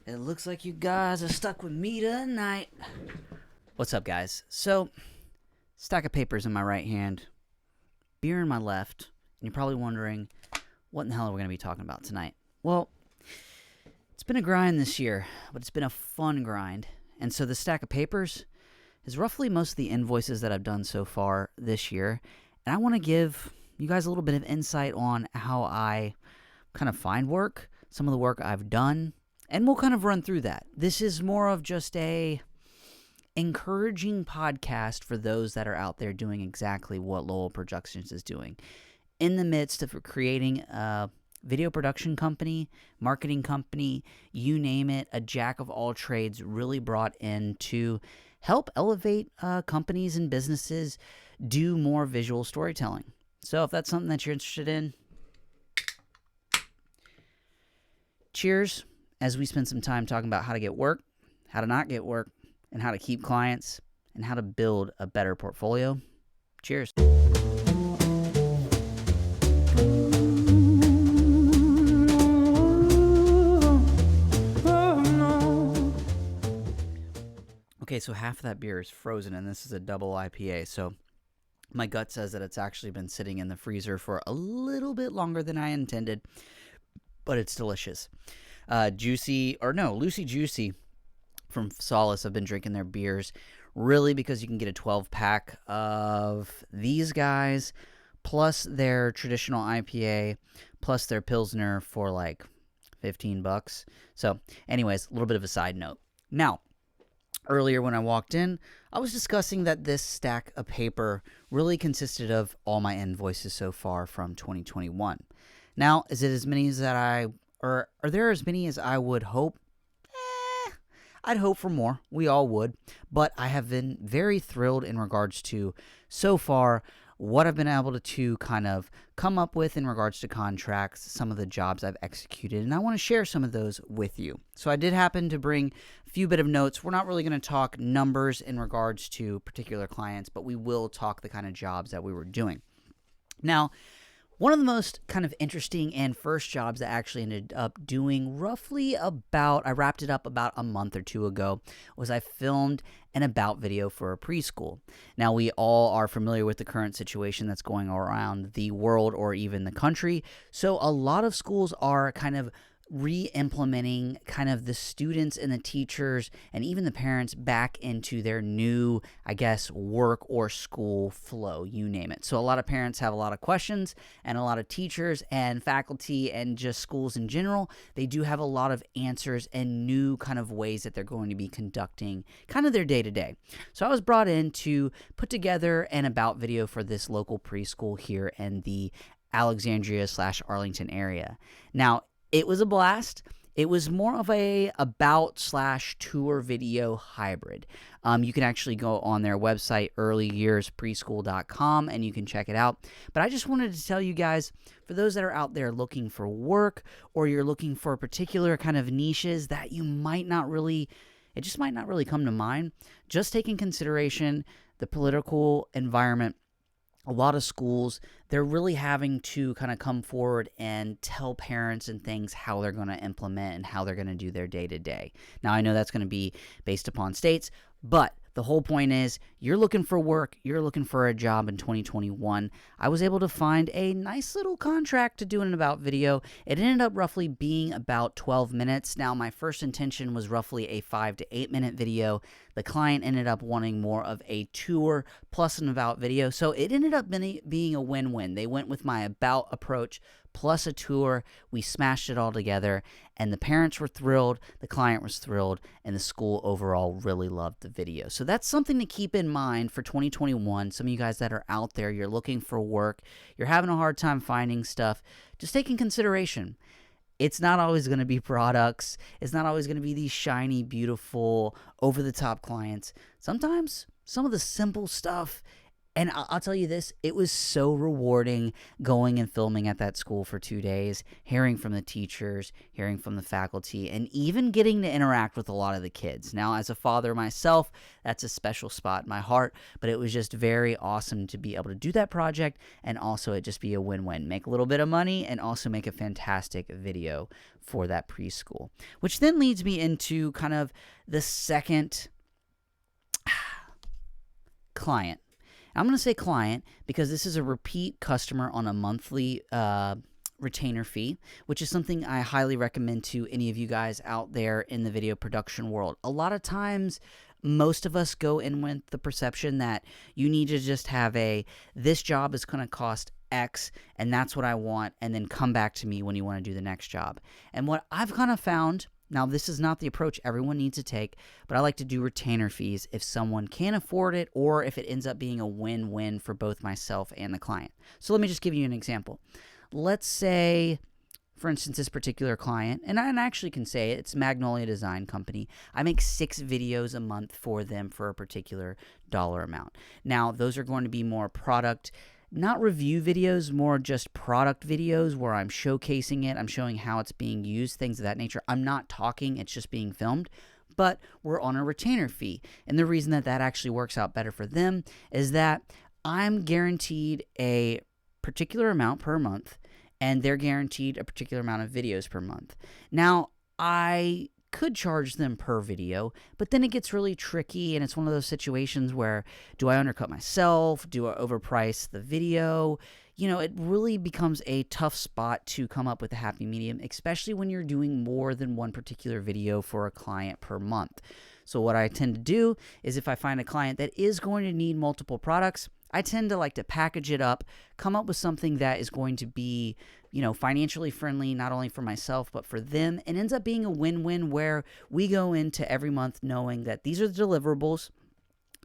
It looks like you guys are stuck with me tonight. What's up, guys? So, stack of papers in my right hand, beer in my left, and you're probably wondering, what in the hell are we going to be talking about tonight? Well, it's been a grind this year, but it's been a fun grind. And so the stack of papers is roughly most of the invoices that I've done so far this year. And I want to give you guys a little bit of insight on how I kind of find work, some of the work I've done, and we'll kind of run through that. This is more of just a encouraging podcast for those that are out there doing exactly what Lowell Productions is doing. In the midst of creating a video production company, marketing company, you name it, a jack of all trades really brought in to help elevate companies and businesses do more visual storytelling. So if that's something that you're interested in, cheers, as we spend some time talking about how to get work, how to not get work, and how to keep clients, and how to build a better portfolio. Cheers. Okay, so half of that beer is frozen, and this is a double IPA, so my gut says that it's actually been sitting in the freezer for a little bit longer than I intended, but it's delicious. Lucy Juicy from Solace. I've been drinking their beers really because you can get a 12-pack of these guys, plus their traditional IPA, plus their Pilsner for like $15. So anyways, a little bit of a side note. Now, earlier when I walked in, I was discussing that this stack of paper really consisted of all my invoices so far from 2021. Now, is it as many as are there as many as I would hope? I'd hope for more. We all would. But I have been very thrilled in regards to, so far, what I've been able to kind of come up with in regards to contracts, some of the jobs I've executed, and I want to share some of those with you. So I did happen to bring a few bit of notes. We're not really going to talk numbers in regards to particular clients, but we will talk the kind of jobs that we were doing. Now, one of the most kind of interesting and first jobs that I actually ended up doing I wrapped it up about a month or two ago, was I filmed an about video for a preschool. Now, we all are familiar with the current situation that's going around the world or even the country. So a lot of schools are kind of re-implementing kind of the students and the teachers and even the parents back into their new, work or school flow, you name it. So a lot of parents have a lot of questions, and a lot of teachers and faculty and just schools in general, they do have a lot of answers and new kind of ways that they're going to be conducting kind of their day-to-day. So I was brought in to put together an about video for this local preschool here in the Alexandria/Arlington area. Now, it was a blast. It was more of a about/tour video hybrid. You can actually go on their website, earlyyearspreschool.com, and you can check it out. But I just wanted to tell you guys, for those that are out there looking for work, or you're looking for particular kind of niches that it just might not really come to mind, just take in consideration the political environment. A lot of schools, they're really having to kind of come forward and tell parents and things how they're going to implement and how they're going to do their day-to-day. Now, I know that's going to be based upon states, but the whole point is, you're looking for work, you're looking for a job in 2021. I was able to find a nice little contract to do an about video. It ended up roughly being about 12 minutes. Now, my first intention was roughly a 5 to 8 minute video. The client ended up wanting more of a tour plus an about video. So it ended up being a win-win. They went with my about approach plus a tour. We smashed it all together, and the parents were thrilled, the client was thrilled, and the school overall really loved the video. So that's something to keep in mind for 2021. Some of you guys that are out there, you're looking for work, you're having a hard time finding stuff, just take in consideration. It's not always going to be products. It's not always going to be these shiny, beautiful, over-the-top clients. Sometimes some of the simple stuff And I'll tell you this, it was so rewarding going and filming at that school for 2 days, hearing from the teachers, hearing from the faculty, and even getting to interact with a lot of the kids. Now, as a father myself, that's a special spot in my heart, but it was just very awesome to be able to do that project, and also it just be a win-win. Make a little bit of money and also make a fantastic video for that preschool. Which then leads me into kind of the second client. I'm going to say client because this is a repeat customer on a monthly retainer fee, which is something I highly recommend to any of you guys out there in the video production world. A lot of times, most of us go in with the perception that you need to just have this job is going to cost X, and that's what I want, and then come back to me when you want to do the next job. And what I've kind of found, now this is not the approach everyone needs to take, but I like to do retainer fees if someone can afford it or if it ends up being a win-win for both myself and the client. So let me just give you an example. Let's say, for instance, this particular client, and I actually can say it's Magnolia Design Company. I make 6 videos a month for them for a particular dollar amount. Now, those are going to be more product, not review videos, more just product videos where I'm showcasing it, I'm showing how it's being used, things of that nature. I'm not talking, it's just being filmed, but we're on a retainer fee. And the reason that that actually works out better for them is that I'm guaranteed a particular amount per month, and they're guaranteed a particular amount of videos per month. Now, I could charge them per video, but then it gets really tricky, and it's one of those situations where, do I undercut myself? Do I overprice the video? You know, it really becomes a tough spot to come up with a happy medium, especially when you're doing more than one particular video for a client per month. So what I tend to do is if I find a client that is going to need multiple products, I tend to like to package it up, come up with something that is going to be, you know, financially friendly, not only for myself, but for them, and ends up being a win-win where we go into every month knowing that these are the deliverables,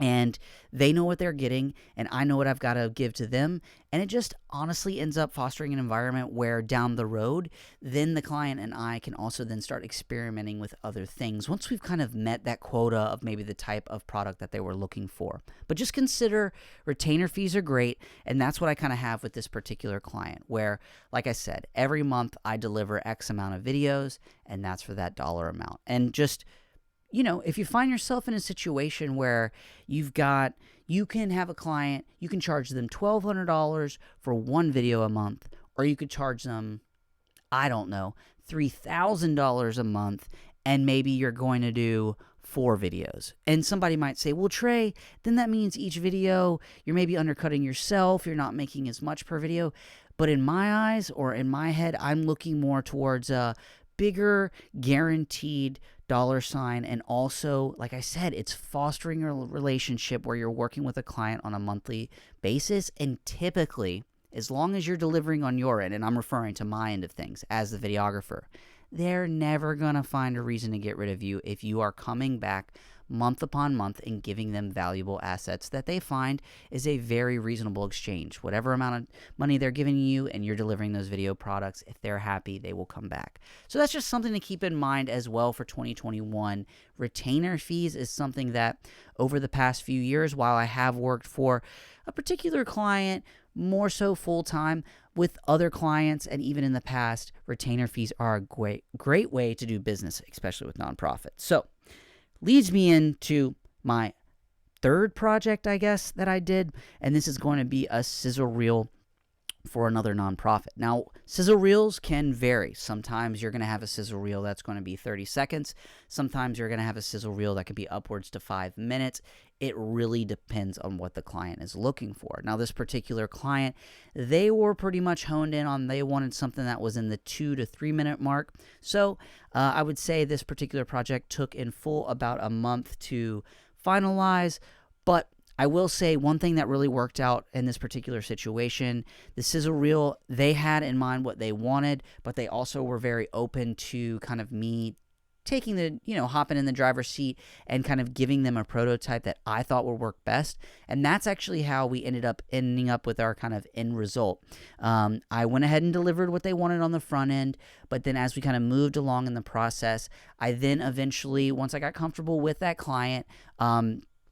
and they know what they're getting, and I know what I've got to give to them, and it just honestly ends up fostering an environment where down the road, then the client and I can also then start experimenting with other things once we've kind of met that quota of maybe the type of product that they were looking for. But just consider retainer fees are great, and that's what I kind of have with this particular client where, like I said, every month I deliver X amount of videos, and that's for that dollar amount. And just, you know, if you find yourself in a situation where you can have a client, you can charge them $1,200 for one video a month, or you could charge them, I don't know, $3,000 a month, and maybe you're going to do 4 videos. And somebody might say, well, Trey, then that means each video, you're maybe undercutting yourself, you're not making as much per video. But in my eyes, or in my head, I'm looking more towards a bigger guaranteed dollar sign, and also, like I said, it's fostering a relationship where you're working with a client on a monthly basis, and typically, as long as you're delivering on your end, and I'm referring to my end of things as the videographer, they're never going to find a reason to get rid of you if you are coming back month upon month and giving them valuable assets that they find is a very reasonable exchange. Whatever amount of money they're giving you and you're delivering those video products, if they're happy, they will come back. So that's just something to keep in mind as well for 2021. Retainer fees is something that over the past few years, while I have worked for a particular client more so full-time, with other clients and even in the past, retainer fees are a great way to do business, especially with nonprofits. So leads me into my third project, I guess, that I did, and this is going to be a sizzle reel for another nonprofit. Now, sizzle reels can vary. Sometimes you're going to have a sizzle reel that's going to be 30 seconds. Sometimes you're going to have a sizzle reel that could be upwards to 5 minutes. It really depends on what the client is looking for. Now, this particular client, they were pretty much honed in on, they wanted something that was in the 2 to 3 minute mark. So I would say this particular project took in full about a month to finalize, but I will say one thing that really worked out in this particular situation, the sizzle reel, they had in mind what they wanted, but they also were very open to kind of me taking the, hopping in the driver's seat and kind of giving them a prototype that I thought would work best. And that's actually how we ended up with our kind of end result. I went ahead and delivered what they wanted on the front end, but then as we kind of moved along in the process, I then eventually, once I got comfortable with that client,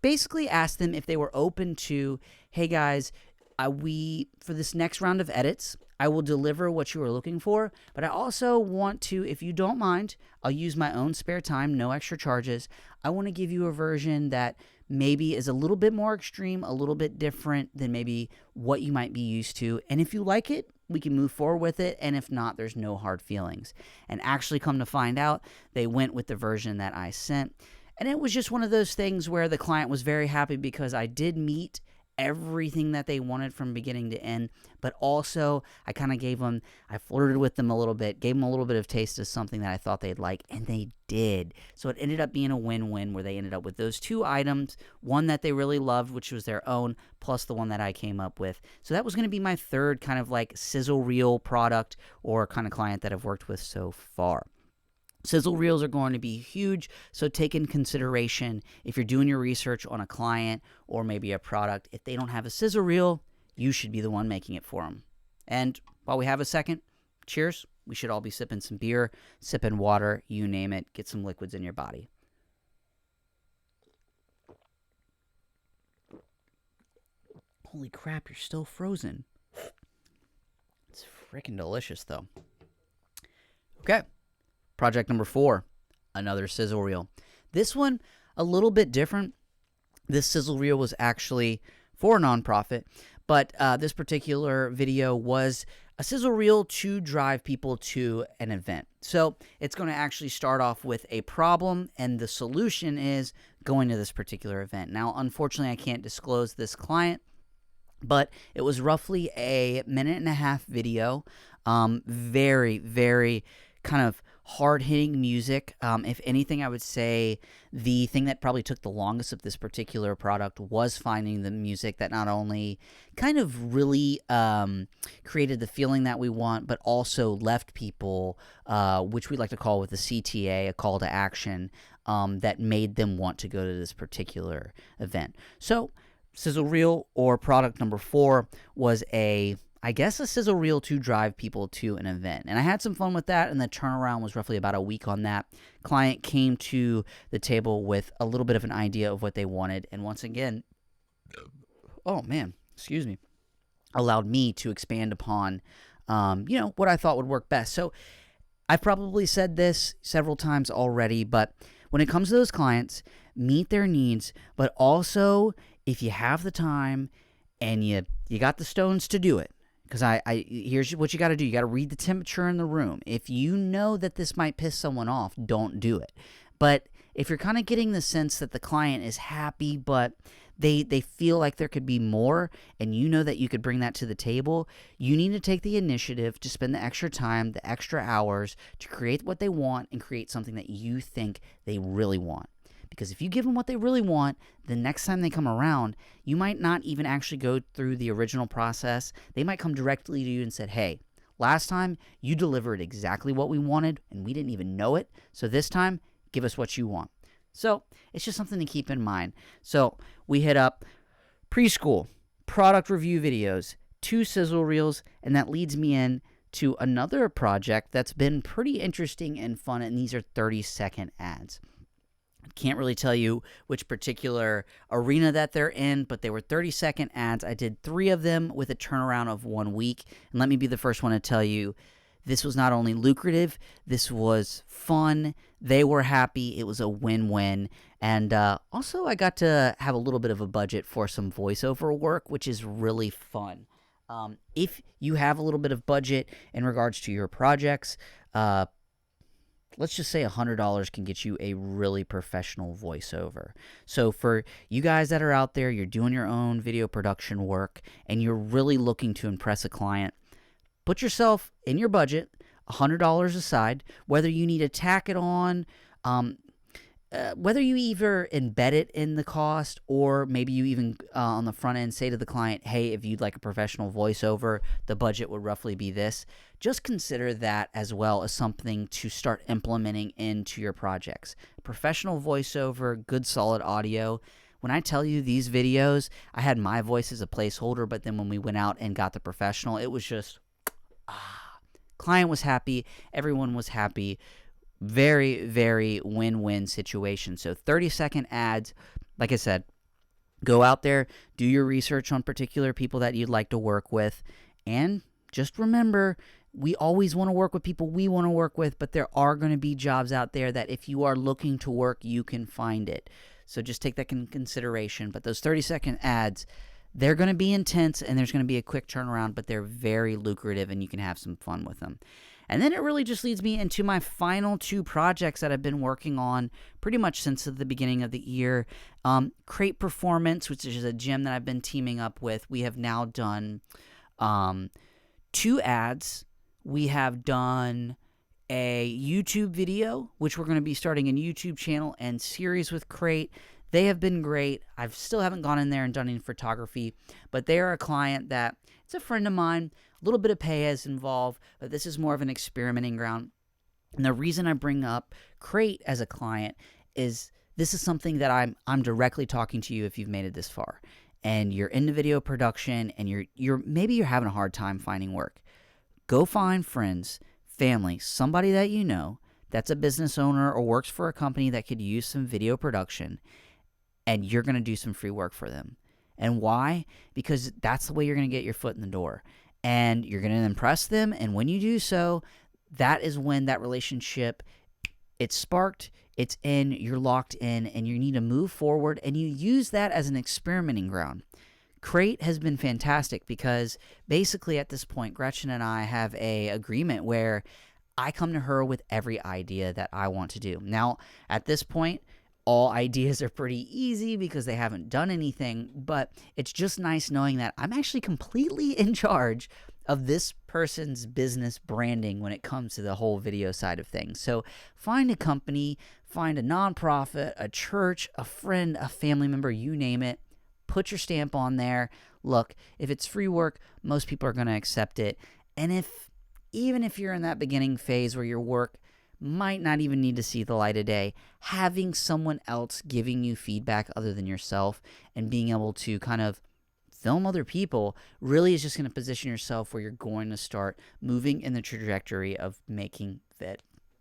basically asked them if they were open to, hey guys, for this next round of edits, I will deliver what you are looking for, but I also want to, if you don't mind, I'll use my own spare time, no extra charges. I want to give you a version that maybe is a little bit more extreme, a little bit different than maybe what you might be used to. And if you like it, we can move forward with it. And if not, there's no hard feelings. And actually come to find out, they went with the version that I sent. And it was just one of those things where the client was very happy because I did meet everything that they wanted from beginning to end, but also I kind of I flirted with them a little bit, gave them a little bit of taste of something that I thought they'd like, and they did. So it ended up being a win-win where they ended up with those two items, one that they really loved, which was their own, plus the one that I came up with. So that was going to be my third kind of like sizzle reel product or kind of client that I've worked with so far. Sizzle reels are going to be huge, so take in consideration if you're doing your research on a client or maybe a product. If they don't have a sizzle reel, you should be the one making it for them. And while we have a second, cheers. We should all be sipping some beer, sipping water, you name it. Get some liquids in your body. Holy crap, you're still frozen. It's freaking delicious, though. Okay. Project number 4, another sizzle reel. This one, a little bit different. This sizzle reel was actually for a nonprofit, but this particular video was a sizzle reel to drive people to an event. So it's going to actually start off with a problem, and the solution is going to this particular event. Now, unfortunately, I can't disclose this client, but it was roughly a 1.5-minute video. Very, very kind of hard-hitting music. If anything, I would say the thing that probably took the longest of this particular product was finding the music that not only kind of really created the feeling that we want, but also left people, which we like to call with the CTA, a call to action, that made them want to go to this particular event. So sizzle reel or product number 4 was a sizzle reel to drive people to an event. And I had some fun with that, and the turnaround was roughly about a week on that. Client came to the table with a little bit of an idea of what they wanted, and once again, allowed me to expand upon, what I thought would work best. So I've probably said this several times already, but when it comes to those clients, meet their needs, but also if you have the time and you got the stones to do it, because here's what you got to do. You got to read the temperature in the room. If you know that this might piss someone off, don't do it. But if you're kind of getting the sense that the client is happy, but they feel like there could be more, and you know that you could bring that to the table, you need to take the initiative to spend the extra time, the extra hours to create what they want and create something that you think they really want. Because if you give them what they really want, the next time they come around, you might not even actually go through the original process. They might come directly to you and said, hey, last time you delivered exactly what we wanted and we didn't even know it. So this time, give us what you want. So it's just something to keep in mind. So we hit up preschool, product review videos, 2 sizzle reels, and that leads me in to another project that's been pretty interesting and fun, and these are 30-second ads. Can't really tell you which particular arena that they're in, but they were 30-second ads. I did 3 of them with a turnaround of 1 week. And let me be the first one to tell you, this was not only lucrative, this was fun. They were happy. It was a win-win. And also, I got to have a little bit of a budget for some voiceover work, which is really fun. If you have a little bit of budget in regards to your projects, let's just say $100 can get you a really professional voiceover. So for you guys that are out there, you're doing your own video production work, and you're really looking to impress a client, put yourself in your budget, $100 aside, whether you need to tack it on, whether you either embed it in the cost, or maybe you even on the front end say to the client, hey, if you'd like a professional voiceover, the budget would roughly be this. Just consider that as well as something to start implementing into your projects. Professional voiceover, good solid audio. When I tell you these videos, I had my voice as a placeholder, but then when we went out and got the professional, it was just, client was happy, everyone was happy. Very, very win-win situation. So 30-second ads, like I said, Go out there, do your research on particular people that you'd like to work with, and just remember, we always want to work with people we want to work with, but there are going to be jobs out there that if you are looking to work, you can find it. So just take that in consideration. But those 30-second ads, they're going to be intense and there's going to be a quick turnaround, but they're very lucrative and you can have some fun with them. And then it really just leads me into my final 2 projects that I've been working on pretty much since the beginning of the year. Crate Performance, which is a gym that I've been teaming up with. We have now done 2 ads. We have done a YouTube video, which we're going to be starting a YouTube channel and series with Crate. They have been great. I still haven't gone in there and done any photography, but they are a client that, it's a friend of mine. A little bit of pay is involved, but this is more of an experimenting ground. And the reason I bring up Crate as a client is this is something that I'm directly talking to you if you've made it this far and you're into video production and maybe you're having a hard time finding work. Go find friends, family, somebody that you know that's a business owner or works for a company that could use some video production, and you're going to do some free work for them. And why? Because that's the way you're going to get your foot in the door. And you're going to impress them, and when you do so, that is when that relationship, it's sparked, it's in, you're locked in, and you need to move forward, and you use that as an experimenting ground. Crate has been fantastic because basically at this point, Gretchen and I have a agreement where I come to her with every idea that I want to do. Now, at this point, all ideas are pretty easy because they haven't done anything, but it's just nice knowing that I'm actually completely in charge of this person's business branding when it comes to the whole video side of things. So find a company, find a nonprofit, a church, a friend, a family member, you name it, put your stamp on there. Look, if it's free work, most people are going to accept it. And even if you're in that beginning phase where your work might not even need to see the light of day, having someone else giving you feedback other than yourself and being able to kind of film other people really is just going to position yourself where you're going to start moving in the trajectory of making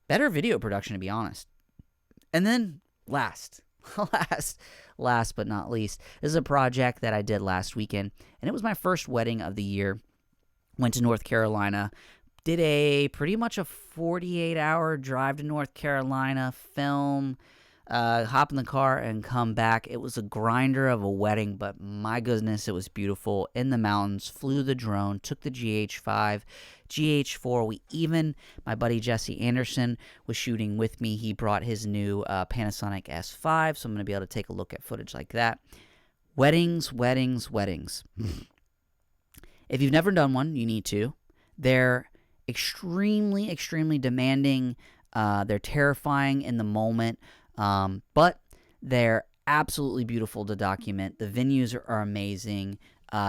better video production, to be honest. And then last but not least, this is a project that I did last weekend, and it was my first wedding of the year. Went to North Carolina, did pretty much a 48-hour drive to North Carolina, film, hop in the car and come back. It was a grinder of a wedding, but my goodness, it was beautiful. In the mountains, flew the drone, took the GH5, GH4. My buddy Jesse Anderson was shooting with me. He brought his new Panasonic S5, so I'm going to be able to take a look at footage like that. Weddings. If you've never done one, you need to. They're extremely, extremely demanding. They're terrifying in the moment, but they're absolutely beautiful to document. The venues are amazing.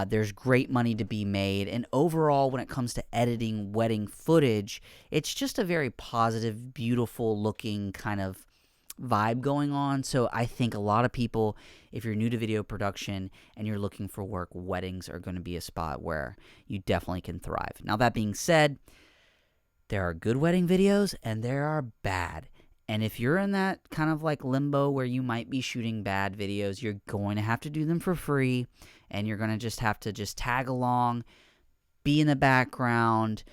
There's great money to be made. And overall, when it comes to editing wedding footage, it's just a very positive, beautiful looking kind of vibe going on. So I think a lot of people, if you're new to video production and you're looking for work, weddings are going to be a spot where you definitely can thrive. Now, that being said, there are good wedding videos and there are bad. And if you're in that kind of like limbo where you might be shooting bad videos, you're going to have to do them for free, and you're going to just have to tag along, be in the background,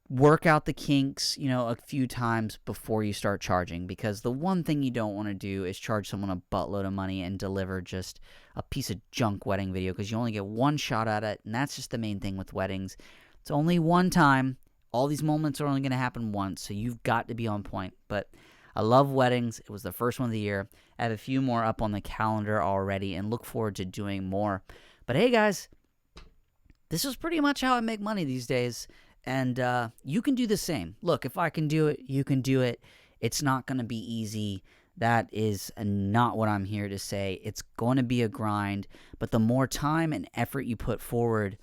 work out the kinks, a few times before you start charging, because the one thing you don't want to do is charge someone a buttload of money and deliver just a piece of junk wedding video, because you only get one shot at it, and that's just the main thing with weddings. It's only one time. All these moments are only going to happen once, so you've got to be on point. But I love weddings. It was the first one of the year. I have a few more up on the calendar already and look forward to doing more. But hey, guys, this is pretty much how I make money these days. And you can do the same. Look, if I can do it, you can do it. It's not going to be easy. That is not what I'm here to say. It's going to be a grind. But the more time and effort you put forward,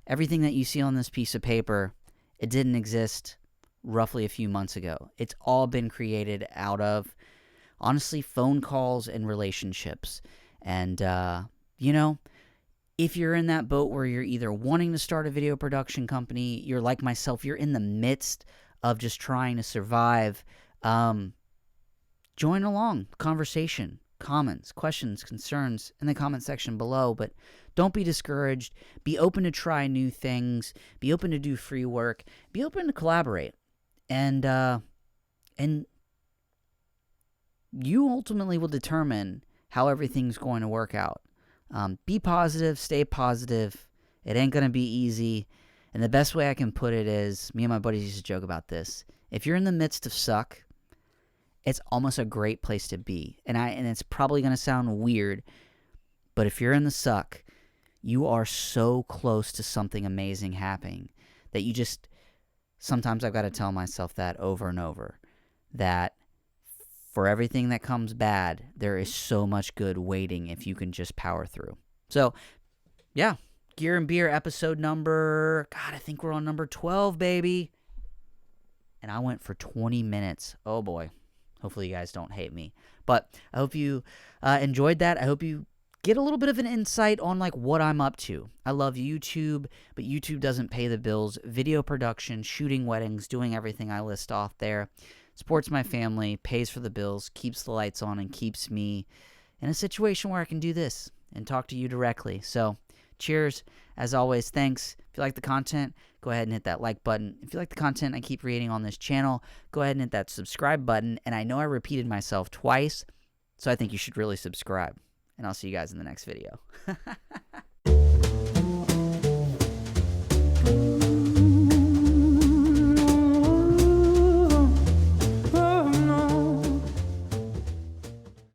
everything that you see on this piece of paper, it didn't exist roughly a few months ago. It's all been created out of, honestly, phone calls and relationships. And, if you're in that boat where you're either wanting to start a video production company, you're like myself, you're in the midst of just trying to survive, join along, conversation. comments, questions, concerns in the comment section below. But don't be discouraged. Be open to try new things. Be open to do free work. Be open to collaborate. And you ultimately will determine how everything's going to work out. Be positive. Stay positive. It ain't going to be easy. And the best way I can put it is, me and my buddies used to joke about this. If you're in the midst of suck, it's almost a great place to be. And it's probably going to sound weird, but if you're in the suck, you are so close to something amazing happening that you just, sometimes I've got to tell myself that over and over, that for everything that comes bad, there is so much good waiting if you can just power through. So, yeah, Gear and Beer episode number, God, I think we're on number 12, baby. And I went for 20 minutes. Oh, boy. Hopefully you guys don't hate me. But I hope you enjoyed that. I hope you get a little bit of an insight on like what I'm up to. I love YouTube, but YouTube doesn't pay the bills. Video production, shooting weddings, doing everything I list off there. Supports my family, pays for the bills, keeps the lights on, and keeps me in a situation where I can do this and talk to you directly. So cheers. As always, thanks. If you like the content, go ahead and hit that like button. If you like the content I keep creating on this channel, go ahead and hit that subscribe button. And I know I repeated myself twice, so I think you should really subscribe. And I'll see you guys in the next video.